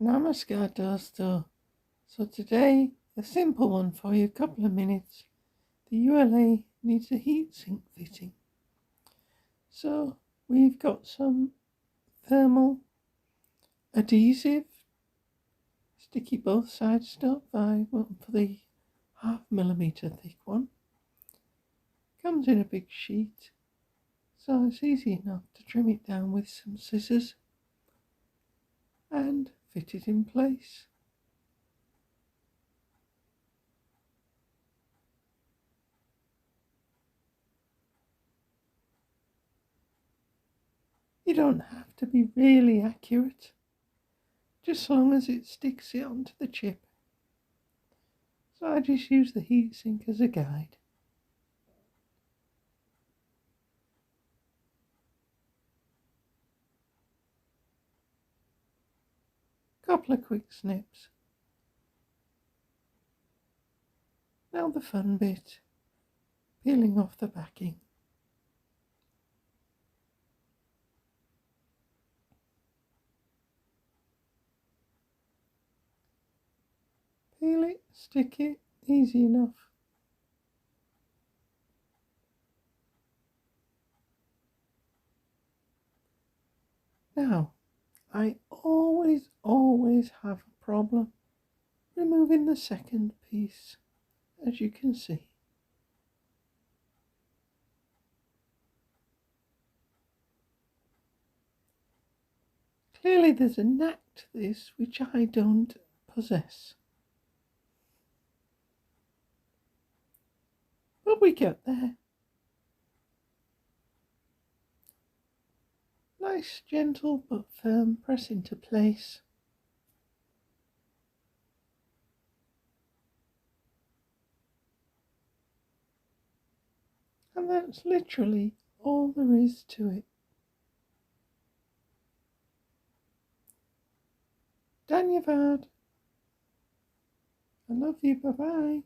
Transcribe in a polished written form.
Namaskar, Dosto. So today, a simple one for you, a couple of minutes. The ULA needs a heatsink fitting. So we've got some thermal adhesive, sticky both sides stuff. I went for the 0.5 mm thick one. Comes in a big sheet, so it's easy enough to trim it down with some scissors and fit it in place. You don't have to be really accurate, just as long as it sticks it onto the chip. So I just use the heatsink as a guide. Couple of quick snips. Now the fun bit, peeling off the backing. Peel it, stick it, easy enough. Now, I always have a problem removing the second piece, as you can see. Clearly there's a knack to this which I don't possess. But we get there. Nice, gentle but firm press into place. And that's literally all there is to it. Danyavad. I love you, bye bye.